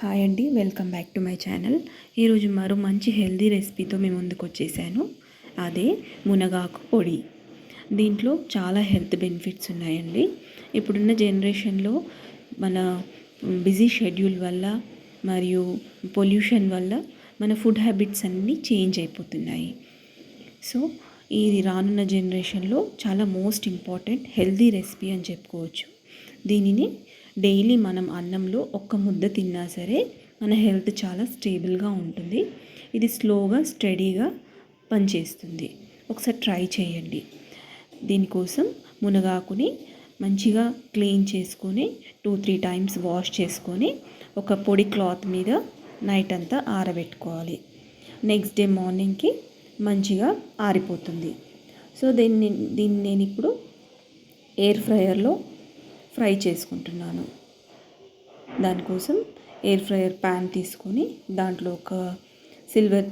Hi అండి, welcome back to my channel. ఈరోజు మరో మంచి హెల్దీ రెసిపీతో మేము ముందుకు వచ్చేసాను. అదే మునగాకు పొడి. దీంట్లో చాలా హెల్త్ బెనిఫిట్స్ ఉన్నాయండి. ఇప్పుడున్న జనరేషన్లో మన బిజీ షెడ్యూల్ వల్ల మరియు పొల్యూషన్ వల్ల మన ఫుడ్ హ్యాబిట్స్ అన్నీ చేంజ్ అయిపోతున్నాయి. సో ఇది రానున్న జనరేషన్లో చాలా మోస్ట్ ఇంపార్టెంట్ హెల్దీ రెసిపీ అని చెప్పుకోవచ్చు. దీనిని డైలీ మనం అన్నంలో ఒక్క ముద్ద తిన్నా సరే మన హెల్త్ చాలా స్టేబుల్గా ఉంటుంది. ఇది స్లోగా స్టడీగా పనిచేస్తుంది. ఒకసారి ట్రై చేయండి. దీనికోసం మునగాకుని మంచిగా క్లీన్ చేసుకొని 2-3 టైమ్స్ వాష్ చేసుకొని ఒక పొడి క్లాత్ మీద నైట్ అంతా ఆరబెట్టుకోవాలి. నెక్స్ట్ డే మార్నింగ్కి మంచిగా ఆరిపోతుంది. సో దీన్ని నేను ఇప్పుడు ఎయిర్ ఫ్రైయర్లో ఫ్రై చేసుకుంటున్నాను. దానికోసం ఎయిర్ ఫ్రైయర్ ప్యాన్ తీసుకొని దాంట్లో ఒక సిల్వర్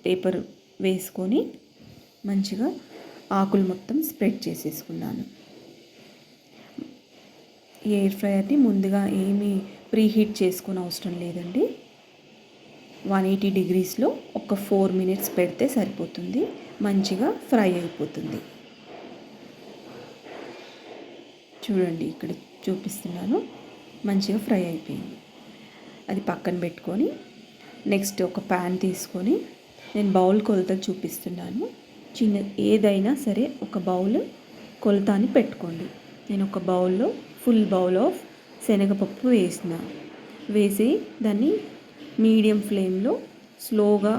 పేపర్ వేసుకొని మంచిగా ఆకులు మొత్తం స్ప్రెడ్ చేసేసుకున్నాను. ఈ ఎయిర్ ఫ్రైయర్ని ముందుగా ఏమీ ప్రీహీట్ చేసుకుని అవసరం లేదండి. 180 డిగ్రీస్లో ఒక 4 మినిట్స్ పెడితే సరిపోతుంది. మంచిగా ఫ్రై అయిపోతుంది. చూడండి, ఇక్కడ చూపిస్తున్నాను. మంచిగా ఫ్రై అయిపోయింది. అది పక్కన పెట్టుకొని నెక్స్ట్ ఒక ప్యాన్ తీసుకొని నేను బౌల్ కొలతలు చూపిస్తున్నాను. ఏదైనా సరే ఒక బౌల్ కొలత అని పెట్టుకోండి. నేను ఒక బౌల్లో ఫుల్ బౌల్ ఆఫ్ శనగపప్పు వేసి దాన్ని మీడియం ఫ్లేమ్లో స్లోగా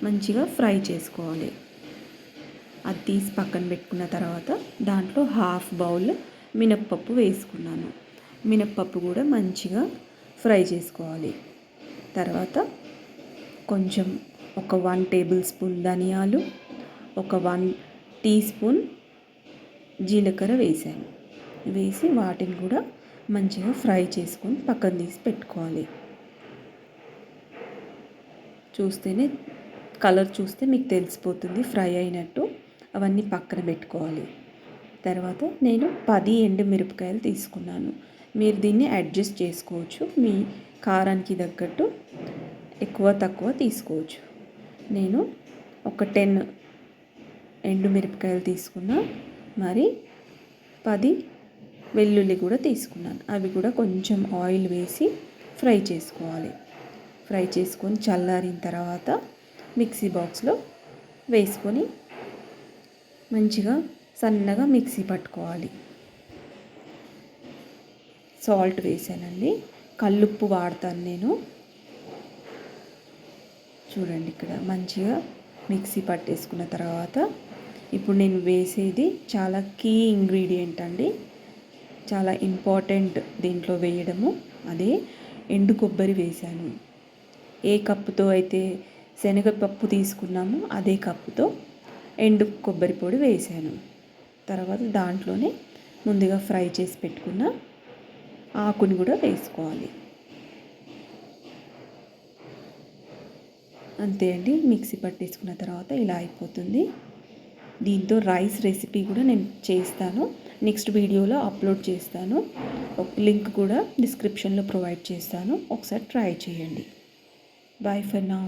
మంచిగా ఫ్రై చేసుకోవాలి. అది తీసి పక్కన పెట్టుకున్న తర్వాత దాంట్లో హాఫ్ బౌల్ మినప్పప్పు వేసుకున్నాను. మినప్పప్పు కూడా మంచిగా ఫ్రై చేసుకోవాలి. తర్వాత కొంచెం ఒక 1 టేబుల్ స్పూన్ ధనియాలు, ఒక 1 టీ స్పూన్ జీలకర్ర వేసి వాటిని కూడా మంచిగా ఫ్రై చేసుకొని పక్కన తీసి పెట్టుకోవాలి. చూస్తేనే కలర్ చూస్తే మీకు తెలిసిపోతుంది ఫ్రై అయినట్టు. అవన్నీ పక్కన పెట్టుకోవాలి. తర్వాత నేను 10 ఎండుమిరపకాయలు తీసుకున్నాను. మీరు దీన్ని అడ్జస్ట్ చేసుకోవచ్చు. మీ కారానికి తగ్గట్టు ఎక్కువ తక్కువ తీసుకోవచ్చు. నేను ఒక 10 ఎండుమిరపకాయలు తీసుకున్నా. మరి 10 వెల్లుల్లి కూడా తీసుకున్నాను. అవి కూడా కొంచెం ఆయిల్ వేసి ఫ్రై చేసుకోవాలి. ఫ్రై చేసుకొని చల్లారిన తర్వాత మిక్సీ బాక్స్లో వేసుకొని మంచిగా సన్నగా మిక్సీ పట్టుకోవాలి. సాల్ట్ వేసానండి. కల్లుప్పు వాడతాను నేను. చూడండి, ఇక్కడ మంచిగా మిక్సీ పట్టేసుకున్న తర్వాత ఇప్పుడు నేను వేసేది చాలా కీ ఇంగ్రీడియంట్ అండి. చాలా ఇంపార్టెంట్ దీంట్లో వేయడము. అదే ఎండు కొబ్బరి వేసాను. ఏ కప్పుతో అయితే శనగపప్పు తీసుకున్నామో అదే కప్పుతో ఎండు కొబ్బరి పొడి వేసాను. తర్వాత దాంట్లోనే ముందుగా ఫ్రై చేసి పెట్టుకున్న ఆకుని కూడా వేసుకోవాలి. అంతే అండి, మిక్సీ పట్టేసుకున్న తర్వాత ఇలా అయిపోతుంది. దీంతో రైస్ రెసిపీ కూడా నేను చేస్తాను. నెక్స్ట్ వీడియోలో అప్లోడ్ చేస్తాను. లింక్ కూడా డిస్క్రిప్షన్లో ప్రొవైడ్ చేస్తాను. ఒకసారి ట్రై చేయండి. Bye for now.